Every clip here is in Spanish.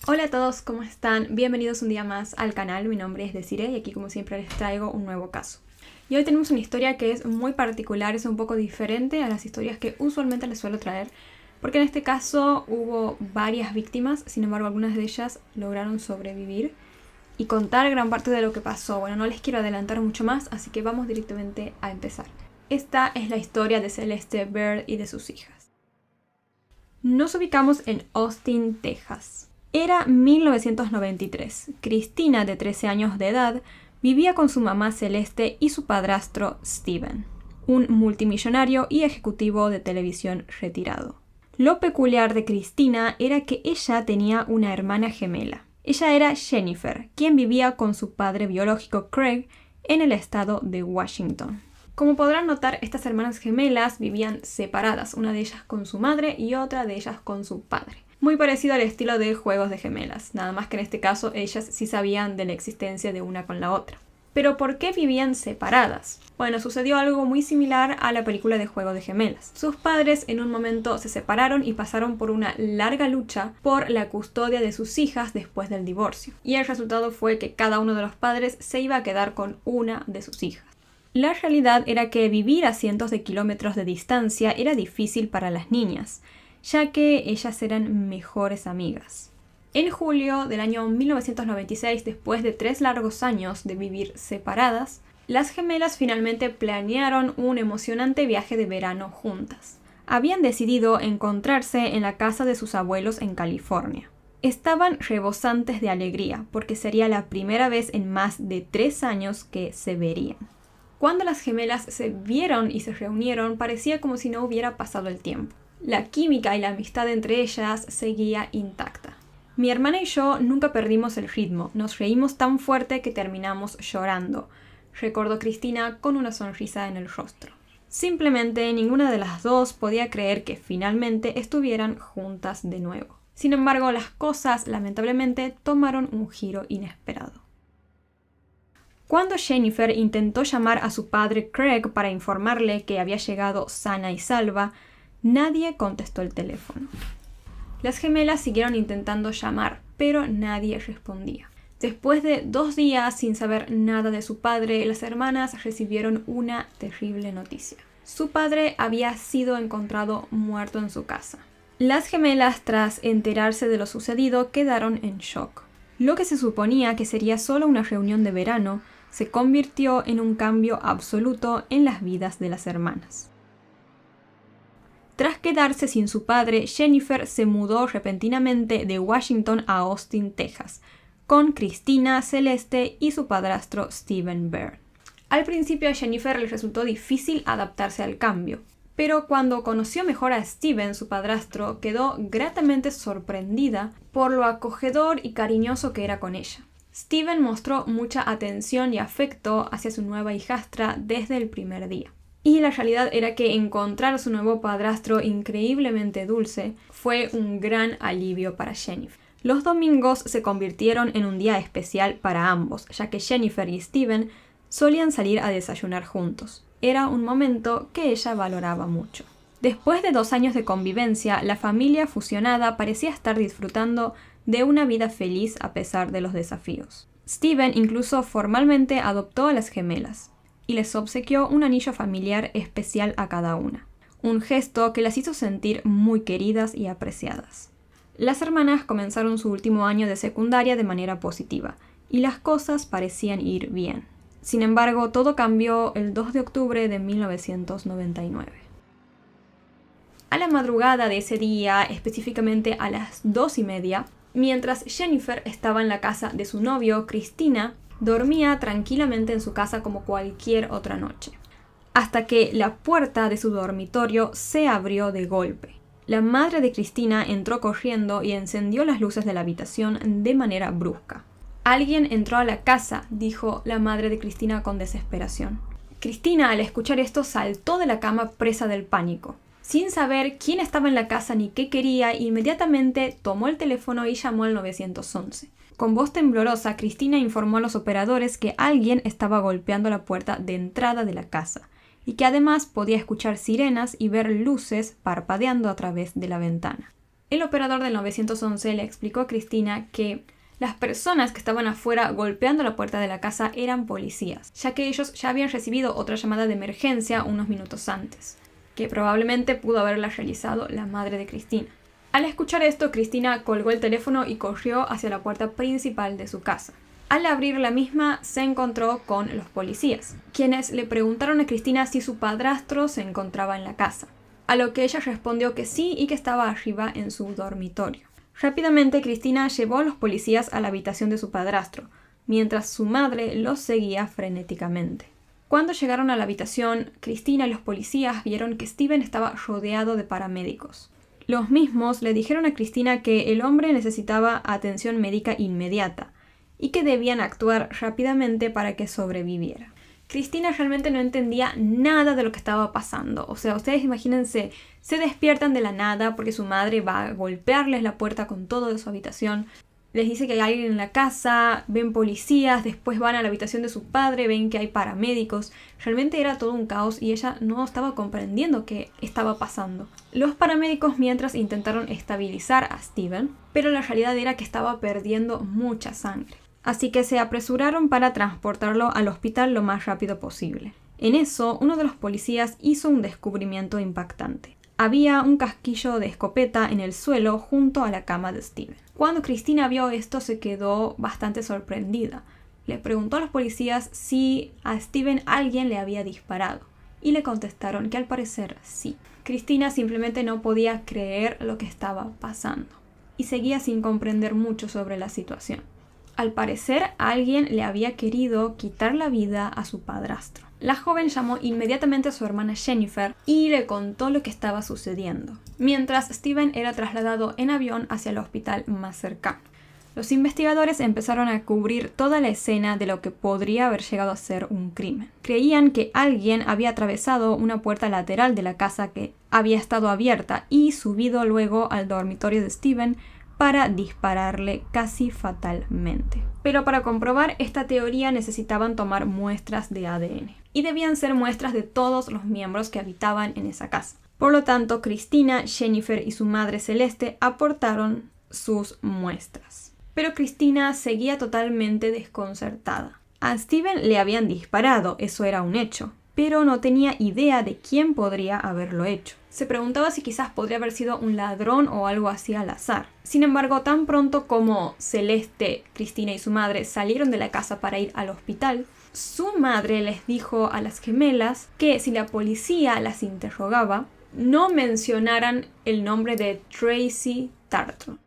Hola a todos, ¿cómo están? Bienvenidos un día más al canal, mi nombre es Desiree y aquí como siempre les traigo un nuevo caso. Y hoy tenemos una historia que es muy particular, es un poco diferente a las historias que usualmente les suelo traer, porque en este caso hubo varias víctimas, sin embargo algunas de ellas lograron sobrevivir y contar gran parte de lo que pasó. Bueno, no les quiero adelantar mucho más, así que vamos directamente a empezar. Esta es la historia de Celeste Byrd y de sus hijas. Nos ubicamos en Austin, Texas. Era 1993. Cristina, de 13 años de edad, vivía con su mamá Celeste y su padrastro Steven, un multimillonario y ejecutivo de televisión retirado. Lo peculiar de Cristina era que ella tenía una hermana gemela. Ella era Jennifer, quien vivía con su padre biológico Craig en el estado de Washington. Como podrán notar, estas hermanas gemelas vivían separadas, una de ellas con su madre y otra de ellas con su padre. Muy parecido al estilo de Juegos de Gemelas, nada más que en este caso ellas sí sabían de la existencia de una con la otra. ¿Pero por qué vivían separadas? Bueno, sucedió algo muy similar a la película de Juego de Gemelas. Sus padres en un momento se separaron y pasaron por una larga lucha por la custodia de sus hijas después del divorcio. Y el resultado fue que cada uno de los padres se iba a quedar con una de sus hijas. La realidad era que vivir a cientos de kilómetros de distancia era difícil para las niñas, ya que ellas eran mejores amigas. En julio del año 1996, después de 3 largos años de vivir separadas, las gemelas finalmente planearon un emocionante viaje de verano juntas. Habían decidido encontrarse en la casa de sus abuelos en California. Estaban rebosantes de alegría, porque sería la primera vez en más de 3 años que se verían. Cuando las gemelas se vieron y se reunieron, parecía como si no hubiera pasado el tiempo. La química y la amistad entre ellas seguía intacta. Mi hermana y yo nunca perdimos el ritmo, nos reímos tan fuerte que terminamos llorando, recordó Cristina con una sonrisa en el rostro. Simplemente ninguna de las dos podía creer que finalmente estuvieran juntas de nuevo. Sin embargo, las cosas lamentablemente tomaron un giro inesperado. Cuando Jennifer intentó llamar a su padre Craig para informarle que había llegado sana y salva, nadie contestó el teléfono. Las gemelas siguieron intentando llamar, pero nadie respondía. Después de 2 días sin saber nada de su padre, las hermanas recibieron una terrible noticia. Su padre había sido encontrado muerto en su casa. Las gemelas, tras enterarse de lo sucedido, quedaron en shock. Lo que se suponía que sería solo una reunión de verano, se convirtió en un cambio absoluto en las vidas de las hermanas. Tras quedarse sin su padre, Jennifer se mudó repentinamente de Washington a Austin, Texas, con Cristina, Celeste y su padrastro Steven Byrd. Al principio a Jennifer le resultó difícil adaptarse al cambio, pero cuando conoció mejor a Steven, su padrastro, quedó gratamente sorprendida por lo acogedor y cariñoso que era con ella. Steven mostró mucha atención y afecto hacia su nueva hijastra desde el primer día. Y la realidad era que encontrar a su nuevo padrastro increíblemente dulce fue un gran alivio para Jennifer. Los domingos se convirtieron en un día especial para ambos, ya que Jennifer y Steven solían salir a desayunar juntos. Era un momento que ella valoraba mucho. Después de 2 años de convivencia, la familia fusionada parecía estar disfrutando de una vida feliz a pesar de los desafíos. Steven incluso formalmente adoptó a las gemelas y les obsequió un anillo familiar especial a cada una, un gesto que las hizo sentir muy queridas y apreciadas. Las hermanas comenzaron su último año de secundaria de manera positiva, y las cosas parecían ir bien. Sin embargo, todo cambió el 2 de octubre de 1999. A la madrugada de ese día, específicamente a las 2:30, mientras Jennifer estaba en la casa de su novio, Cristina dormía tranquilamente en su casa como cualquier otra noche, hasta que la puerta de su dormitorio se abrió de golpe. La madre de Cristina entró corriendo y encendió las luces de la habitación de manera brusca. «Alguien entró a la casa», dijo la madre de Cristina con desesperación. Cristina, al escuchar esto, saltó de la cama presa del pánico. Sin saber quién estaba en la casa ni qué quería, inmediatamente tomó el teléfono y llamó al 911. Con voz temblorosa, Cristina informó a los operadores que alguien estaba golpeando la puerta de entrada de la casa y que además podía escuchar sirenas y ver luces parpadeando a través de la ventana. El operador del 911 le explicó a Cristina que las personas que estaban afuera golpeando la puerta de la casa eran policías, ya que ellos ya habían recibido otra llamada de emergencia unos minutos antes, que probablemente pudo haberla realizado la madre de Cristina. Al escuchar esto, Cristina colgó el teléfono y corrió hacia la puerta principal de su casa. Al abrir la misma, se encontró con los policías, quienes le preguntaron a Cristina si su padrastro se encontraba en la casa, a lo que ella respondió que sí y que estaba arriba en su dormitorio. Rápidamente, Cristina llevó a los policías a la habitación de su padrastro, mientras su madre los seguía frenéticamente. Cuando llegaron a la habitación, Cristina y los policías vieron que Steven estaba rodeado de paramédicos. Los mismos le dijeron a Cristina que el hombre necesitaba atención médica inmediata y que debían actuar rápidamente para que sobreviviera. Cristina realmente no entendía nada de lo que estaba pasando. O sea, ustedes imagínense, se despiertan de la nada porque su madre va a golpearles la puerta con todo de su habitación. Les dice que hay alguien en la casa, ven policías, después van a la habitación de su padre, ven que hay paramédicos. Realmente era todo un caos y ella no estaba comprendiendo qué estaba pasando. Los paramédicos mientras intentaron estabilizar a Steven, pero la realidad era que estaba perdiendo mucha sangre. Así que se apresuraron para transportarlo al hospital lo más rápido posible. En eso, uno de los policías hizo un descubrimiento impactante. Había un casquillo de escopeta en el suelo junto a la cama de Steven. Cuando Cristina vio esto, se quedó bastante sorprendida. Le preguntó a los policías si a Steven alguien le había disparado, y le contestaron que al parecer sí. Cristina simplemente no podía creer lo que estaba pasando, y seguía sin comprender mucho sobre la situación. Al parecer, alguien le había querido quitar la vida a su padrastro. La joven llamó inmediatamente a su hermana Jennifer y le contó lo que estaba sucediendo, mientras Steven era trasladado en avión hacia el hospital más cercano. Los investigadores empezaron a cubrir toda la escena de lo que podría haber llegado a ser un crimen. Creían que alguien había atravesado una puerta lateral de la casa que había estado abierta y subido luego al dormitorio de Steven para dispararle casi fatalmente. Pero para comprobar esta teoría necesitaban tomar muestras de ADN. Y debían ser muestras de todos los miembros que habitaban en esa casa. Por lo tanto, Cristina, Jennifer y su madre Celeste aportaron sus muestras. Pero Cristina seguía totalmente desconcertada. A Steven le habían disparado, eso era un hecho, pero no tenía idea de quién podría haberlo hecho. Se preguntaba si quizás podría haber sido un ladrón o algo así al azar. Sin embargo, tan pronto como Celeste, Cristina y su madre salieron de la casa para ir al hospital, su madre les dijo a las gemelas que si la policía las interrogaba, no mencionaran el nombre de Tracy Tarleton.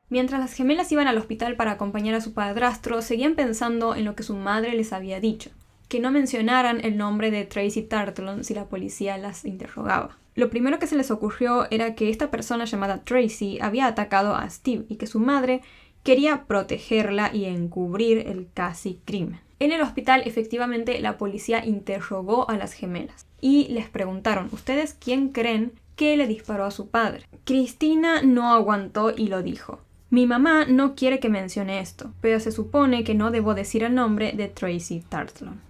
Mientras las gemelas iban al hospital para acompañar a su padrastro, seguían pensando en lo que su madre les había dicho, que no mencionaran el nombre de Tracy Tarleton si la policía las interrogaba. Lo primero que se les ocurrió era que esta persona llamada Tracy había atacado a Steve y que su madre quería protegerla y encubrir el casi crimen. En el hospital, efectivamente, la policía interrogó a las gemelas y les preguntaron: ¿ustedes quién creen que le disparó a su padre? Cristina no aguantó y lo dijo: mi mamá no quiere que mencione esto, pero se supone que no debo decir el nombre de Tracy Tarleton.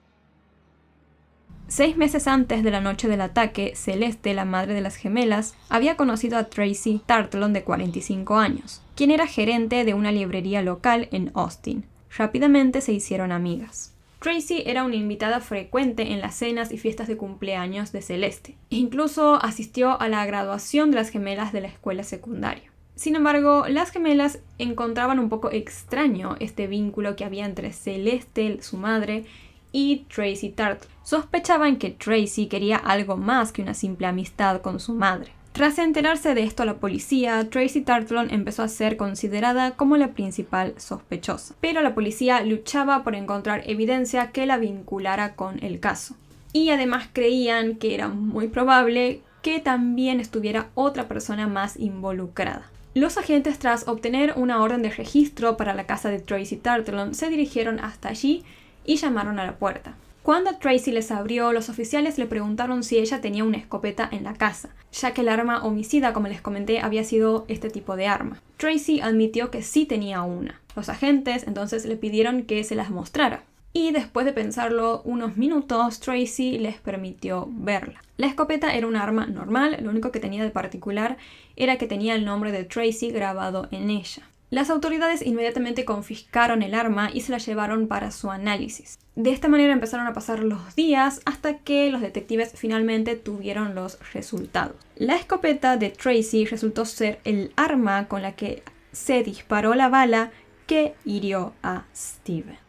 6 meses antes de la noche del ataque, Celeste, la madre de las gemelas, había conocido a Tracy Tarleton de 45 años, quien era gerente de una librería local en Austin. Rápidamente se hicieron amigas. Tracy era una invitada frecuente en las cenas y fiestas de cumpleaños de Celeste. Incluso asistió a la graduación de las gemelas de la escuela secundaria. Sin embargo, las gemelas encontraban un poco extraño este vínculo que había entre Celeste, su madre, y Tracy Tarleton. Sospechaban que Tracy quería algo más que una simple amistad con su madre. Tras enterarse de esto a la policía, Tracy Tarleton empezó a ser considerada como la principal sospechosa. Pero la policía luchaba por encontrar evidencia que la vinculara con el caso. Y además creían que era muy probable que también estuviera otra persona más involucrada. Los agentes, tras obtener una orden de registro para la casa de Tracy Tarleton, se dirigieron hasta allí y llamaron a la puerta. Cuando Tracy les abrió, los oficiales le preguntaron si ella tenía una escopeta en la casa, ya que el arma homicida, como les comenté, había sido este tipo de arma. Tracy admitió que sí tenía una. Los agentes entonces le pidieron que se las mostrara. y después de pensarlo unos minutos, Tracy les permitió verla. La escopeta era un arma normal, lo único que tenía de particular era que tenía el nombre de Tracy grabado en ella. Las autoridades inmediatamente confiscaron el arma y se la llevaron para su análisis. De esta manera empezaron a pasar los días hasta que los detectives finalmente tuvieron los resultados. La escopeta de Tracy resultó ser el arma con la que se disparó la bala que hirió a Steven.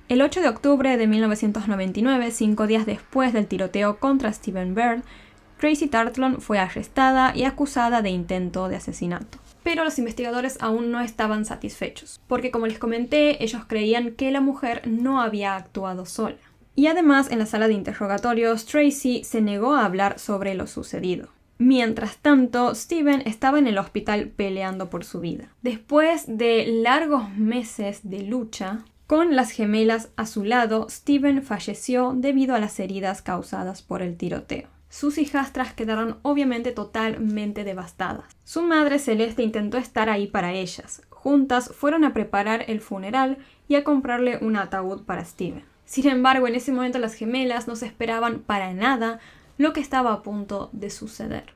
El 8 de octubre de 1999, 5 días después del tiroteo contra Steven Byrd, Tracy Tartlon fue arrestada y acusada de intento de asesinato. Pero los investigadores aún no estaban satisfechos, porque como les comenté, ellos creían que la mujer no había actuado sola. Y además, en la sala de interrogatorios, Tracy se negó a hablar sobre lo sucedido. Mientras tanto, Steven estaba en el hospital peleando por su vida. Después de largos meses de lucha, con las gemelas a su lado, Steven falleció debido a las heridas causadas por el tiroteo. Sus hijastras quedaron obviamente totalmente devastadas. Su madre Celeste intentó estar ahí para ellas. Juntas fueron a preparar el funeral y a comprarle un ataúd para Steven. Sin embargo, en ese momento las gemelas no se esperaban para nada lo que estaba a punto de suceder.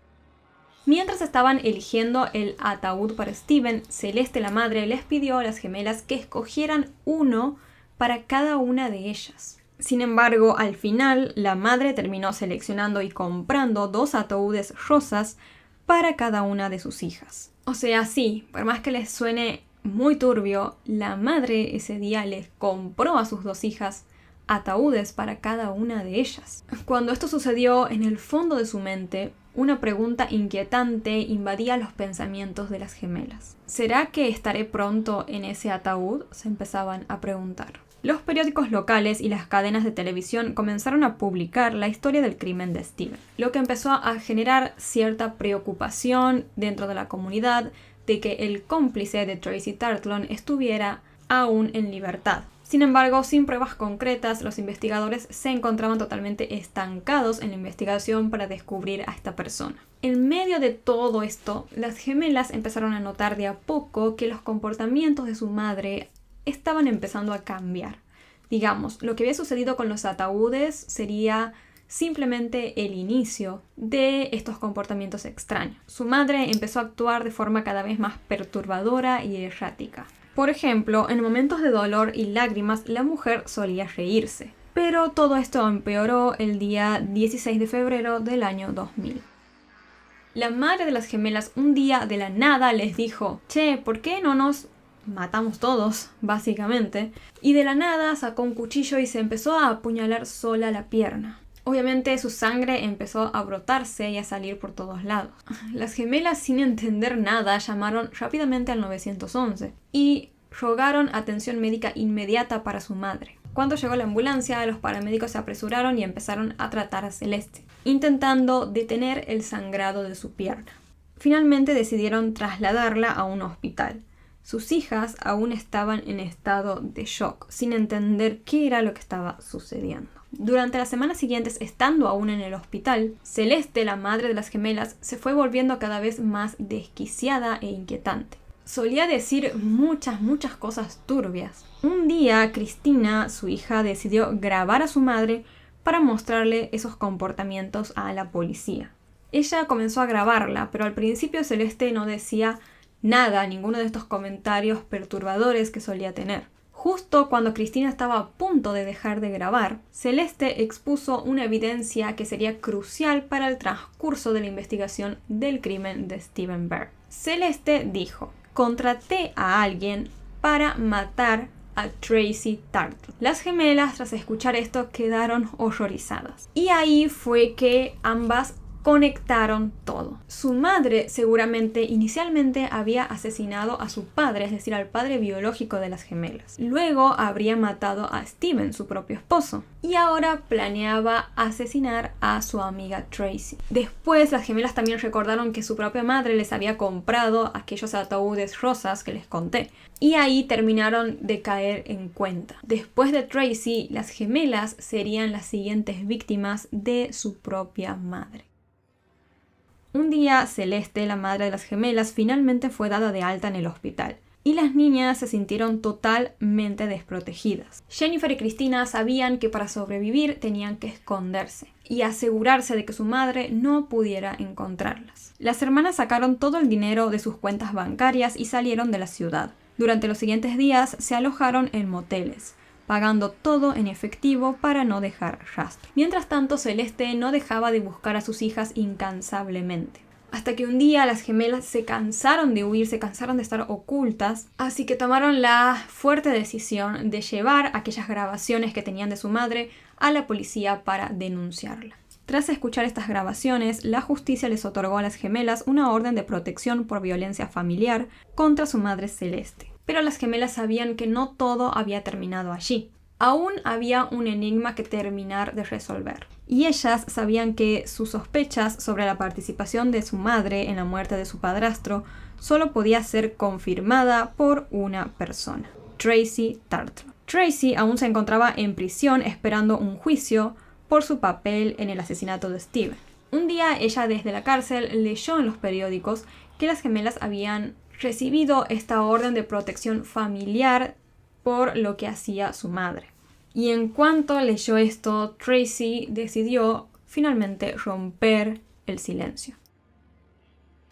Mientras estaban eligiendo el ataúd para Steven, Celeste, la madre, les pidió a las gemelas que escogieran uno para cada una de ellas. Sin embargo, al final, la madre terminó seleccionando y comprando 2 ataúdes rosas para cada una de sus hijas. O sea, sí, por más que les suene muy turbio, la madre ese día les compró a sus 2 hijas ataúdes para cada una de ellas. Cuando esto sucedió, en el fondo de su mente, una pregunta inquietante invadía los pensamientos de las gemelas. ¿Será que estaré pronto en ese ataúd?, se empezaban a preguntar. Los periódicos locales y las cadenas de televisión comenzaron a publicar la historia del crimen de Steven, lo que empezó a generar cierta preocupación dentro de la comunidad de que el cómplice de Tracy Tartlon estuviera aún en libertad. Sin embargo, sin pruebas concretas, los investigadores se encontraban totalmente estancados en la investigación para descubrir a esta persona. En medio de todo esto, las gemelas empezaron a notar de a poco que los comportamientos de su madre estaban empezando a cambiar. Digamos, lo que había sucedido con los ataúdes sería simplemente el inicio de estos comportamientos extraños. Su madre empezó a actuar de forma cada vez más perturbadora y errática. Por ejemplo, en momentos de dolor y lágrimas, la mujer solía reírse. Pero todo esto empeoró el día 16 de febrero del año 2000. La madre de las gemelas un día de la nada les dijo: «Che, ¿por qué no nos matamos todos?», básicamente, y de la nada sacó un cuchillo y se empezó a apuñalar sola la pierna. Obviamente su sangre empezó a brotarse y a salir por todos lados. Las gemelas, sin entender nada, llamaron rápidamente al 911 y rogaron atención médica inmediata para su madre. Cuando llegó la ambulancia, los paramédicos se apresuraron y empezaron a tratar a Celeste, intentando detener el sangrado de su pierna. Finalmente decidieron trasladarla a un hospital. Sus hijas aún estaban en estado de shock, sin entender qué era lo que estaba sucediendo. Durante las semanas siguientes, estando aún en el hospital, Celeste, la madre de las gemelas, se fue volviendo cada vez más desquiciada e inquietante. Solía decir muchas cosas turbias. Un día, Cristina, su hija, decidió grabar a su madre para mostrarle esos comportamientos a la policía. Ella comenzó a grabarla, pero al principio Celeste no decía nada, ninguno de estos comentarios perturbadores que solía tener. Justo cuando Cristina estaba a punto de dejar de grabar, Celeste expuso una evidencia que sería crucial para el transcurso de la investigación del crimen de Steven Byrd. Celeste dijo: «Contraté a alguien para matar a Tracy Tartlon». Las gemelas, tras escuchar esto, quedaron horrorizadas. Y ahí fue que ambas conectaron todo. Su madre seguramente inicialmente había asesinado a su padre, es decir, al padre biológico de las gemelas. Luego habría matado a Steven, su propio esposo. Y ahora planeaba asesinar a su amiga Tracy. Después, las gemelas también recordaron que su propia madre les había comprado aquellos ataúdes rosas que les conté. Y ahí terminaron de caer en cuenta. Después de Tracy, las gemelas serían las siguientes víctimas de su propia madre. Un día, Celeste, la madre de las gemelas, finalmente fue dada de alta en el hospital. y las niñas se sintieron totalmente desprotegidas. Jennifer y Christina sabían que para sobrevivir tenían que esconderse y asegurarse de que su madre no pudiera encontrarlas. Las hermanas sacaron todo el dinero de sus cuentas bancarias y salieron de la ciudad. Durante los siguientes días se alojaron en moteles, pagando todo en efectivo para no dejar rastro. Mientras tanto, Celeste no dejaba de buscar a sus hijas incansablemente. Hasta que un día las gemelas se cansaron de huir, se cansaron de estar ocultas, así que tomaron la fuerte decisión de llevar aquellas grabaciones que tenían de su madre a la policía para denunciarla. Tras escuchar estas grabaciones, la justicia les otorgó a las gemelas una orden de protección por violencia familiar contra su madre Celeste. Pero las gemelas sabían que no todo había terminado allí. Aún había un enigma que terminar de resolver. Y ellas sabían que sus sospechas sobre la participación de su madre en la muerte de su padrastro solo podía ser confirmada por una persona: Tracy Tartlon. Tracy aún se encontraba en prisión esperando un juicio por su papel en el asesinato de Steven. Un día ella desde la cárcel leyó en los periódicos que las gemelas habían recibido esta orden de protección familiar por lo que hacía su madre. Y en cuanto leyó esto, Tracy decidió finalmente romper el silencio.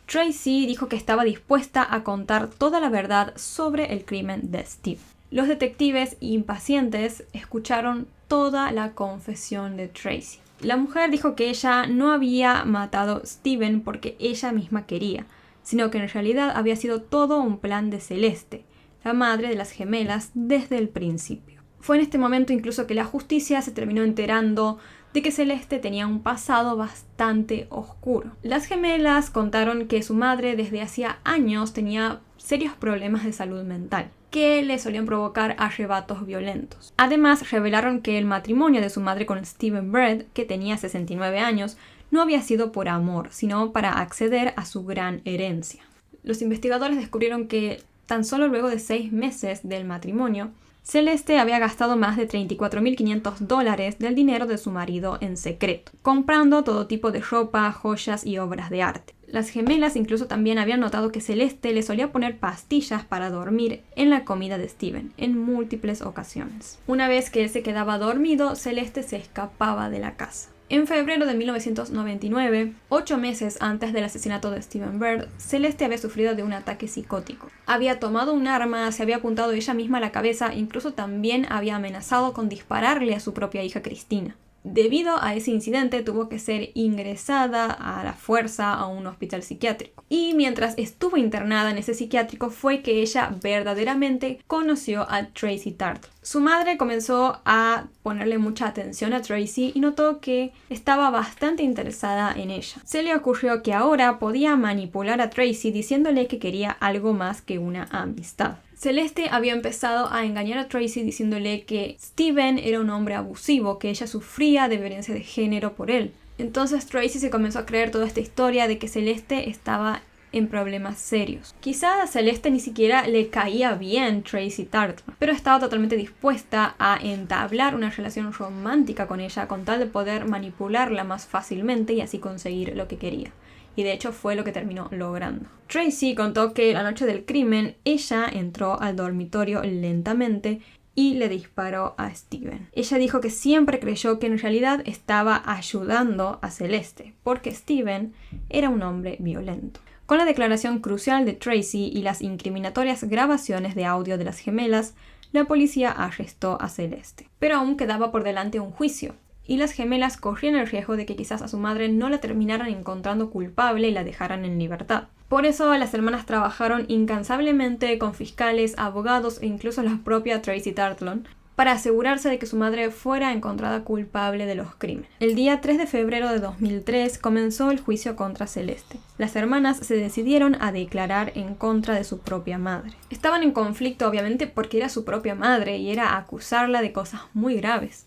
Tracy dijo que estaba dispuesta a contar toda la verdad sobre el crimen de Steve. Los detectives impacientes escucharon toda la confesión de Tracy. La mujer dijo que ella no había matado a Steven porque ella misma quería, sino que en realidad había sido todo un plan de Celeste, la madre de las gemelas, desde el principio. Fue en este momento incluso que la justicia se terminó enterando de que Celeste tenía un pasado bastante oscuro. Las gemelas contaron que su madre desde hacía años tenía serios problemas de salud mental, que le solían provocar arrebatos violentos. Además, revelaron que el matrimonio de su madre con Steven Brett, que tenía 69 años, no había sido por amor, sino para acceder a su gran herencia. Los investigadores descubrieron que tan solo luego de 6 meses del matrimonio, Celeste había gastado más de $34.500 del dinero de su marido en secreto, comprando todo tipo de ropa, joyas y obras de arte. Las gemelas incluso también habían notado que Celeste le solía poner pastillas para dormir en la comida de Steven en múltiples ocasiones. Una vez que él se quedaba dormido, Celeste se escapaba de la casa. En febrero de 1999, 8 meses antes del asesinato de Steven Brett, Celeste había sufrido de un ataque psicótico. Había tomado un arma, se había apuntado ella misma a la cabeza, incluso también había amenazado con dispararle a su propia hija Christina. Debido a ese incidente tuvo que ser ingresada a la fuerza a un hospital psiquiátrico. Y mientras estuvo internada en ese psiquiátrico fue que ella verdaderamente conoció a Tracy Tartlon. Su madre comenzó a ponerle mucha atención a Tracy y notó que estaba bastante interesada en ella. Se le ocurrió que ahora podía manipular a Tracy diciéndole que quería algo más que una amistad. Celeste había empezado a engañar a Tracy diciéndole que Steven era un hombre abusivo, que ella sufría de violencia de género por él. Entonces Tracy se comenzó a creer toda esta historia de que Celeste estaba en problemas serios. Quizá a Celeste ni siquiera le caía bien Tracy Tartlon, pero estaba totalmente dispuesta a entablar una relación romántica con ella con tal de poder manipularla más fácilmente y así conseguir lo que quería. Y de hecho fue lo que terminó logrando. Tracy contó que la noche del crimen ella entró al dormitorio lentamente y le disparó a Steven. Ella dijo que siempre creyó que en realidad estaba ayudando a Celeste, porque Steven era un hombre violento. Con la declaración crucial de Tracy y las incriminatorias grabaciones de audio de las gemelas, la policía arrestó a Celeste. Pero aún quedaba por delante un juicio, y las gemelas corrían el riesgo de que quizás a su madre no la terminaran encontrando culpable y la dejaran en libertad. Por eso las hermanas trabajaron incansablemente con fiscales, abogados e incluso la propia Tracy Tartlon para asegurarse de que su madre fuera encontrada culpable de los crímenes. El día 3 de febrero de 2003 comenzó el juicio contra Celeste. Las hermanas se decidieron a declarar en contra de su propia madre. Estaban en conflicto obviamente porque era su propia madre y era acusarla de cosas muy graves.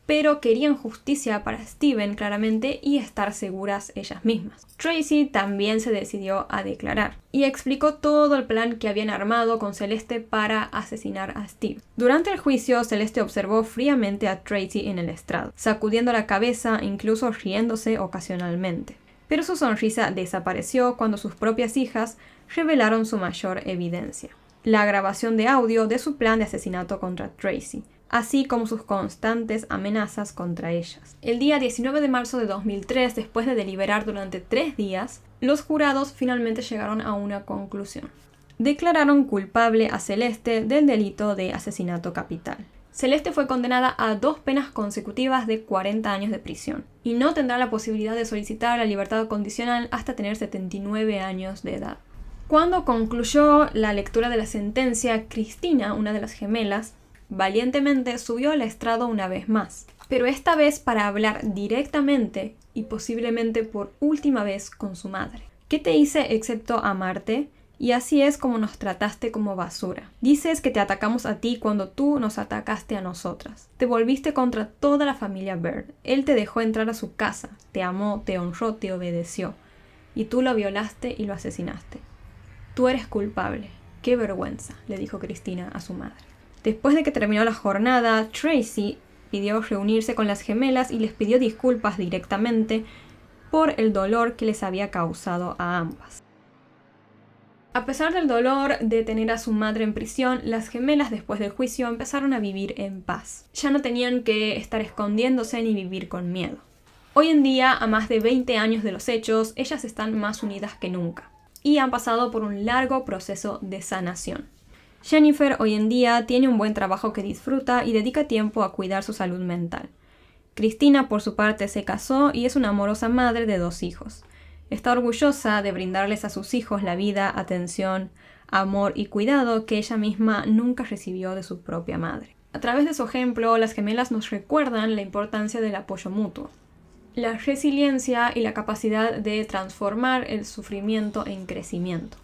Pero querían justicia para Steven claramente y estar seguras ellas mismas. Tracy también se decidió a declarar y explicó todo el plan que habían armado con Celeste para asesinar a Steve. Durante el juicio, Celeste observó fríamente a Tracy en el estrado, sacudiendo la cabeza e incluso riéndose ocasionalmente. Pero su sonrisa desapareció cuando sus propias hijas revelaron su mayor evidencia: la grabación de audio de su plan de asesinato contra Tracy, así como sus constantes amenazas contra ellas. El día 19 de marzo de 2003, después de deliberar durante 3 días, los jurados finalmente llegaron a una conclusión. Declararon culpable a Celeste del delito de asesinato capital. Celeste fue condenada a 2 penas consecutivas de 40 años de prisión y no tendrá la posibilidad de solicitar la libertad condicional hasta tener 79 años de edad. Cuando concluyó la lectura de la sentencia, Cristina, una de las gemelas, valientemente subió al estrado una vez más, pero esta vez para hablar directamente y posiblemente por última vez con su madre. ¿Qué te hice excepto amarte? Y así es como nos trataste como basura. Dices que te atacamos a ti cuando tú nos atacaste a nosotras. Te volviste contra toda la familia Byrd. Él te dejó entrar a su casa, te amó, te honró, te obedeció. Y tú lo violaste y lo asesinaste. Tú eres culpable. ¡Qué vergüenza!, le dijo Cristina a su madre. Después de que terminó la jornada, Tracy pidió reunirse con las gemelas y les pidió disculpas directamente por el dolor que les había causado a ambas. A pesar del dolor de tener a su madre en prisión, las gemelas después del juicio empezaron a vivir en paz. Ya no tenían que estar escondiéndose ni vivir con miedo. Hoy en día, a más de 20 años de los hechos, ellas están más unidas que nunca y han pasado por un largo proceso de sanación. Jennifer hoy en día tiene un buen trabajo que disfruta y dedica tiempo a cuidar su salud mental. Cristina, por su parte, se casó y es una amorosa madre de 2 hijos. Está orgullosa de brindarles a sus hijos la vida, atención, amor y cuidado que ella misma nunca recibió de su propia madre. A través de su ejemplo, las gemelas nos recuerdan la importancia del apoyo mutuo, la resiliencia y la capacidad de transformar el sufrimiento en crecimiento.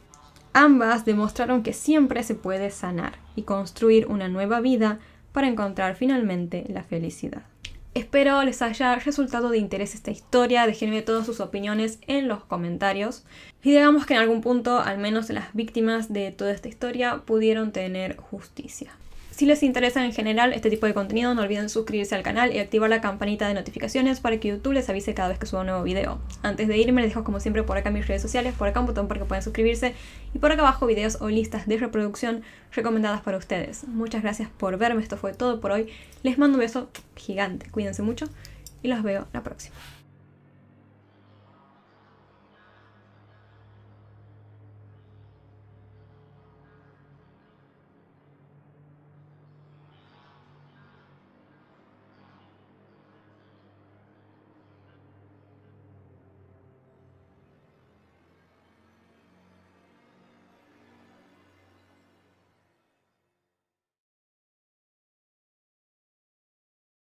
Ambas demostraron que siempre se puede sanar y construir una nueva vida para encontrar finalmente la felicidad. Espero les haya resultado de interés esta historia. Déjenme todas sus opiniones en los comentarios. Y digamos que en algún punto, al menos las víctimas de toda esta historia pudieron tener justicia. Si les interesa en general este tipo de contenido, no olviden suscribirse al canal y activar la campanita de notificaciones para que YouTube les avise cada vez que suba un nuevo video. Antes de irme, les dejo como siempre por acá mis redes sociales, por acá un botón para que puedan suscribirse y por acá abajo videos o listas de reproducción recomendadas para ustedes. Muchas gracias por verme, esto fue todo por hoy. Les mando un beso gigante, cuídense mucho y los veo la próxima.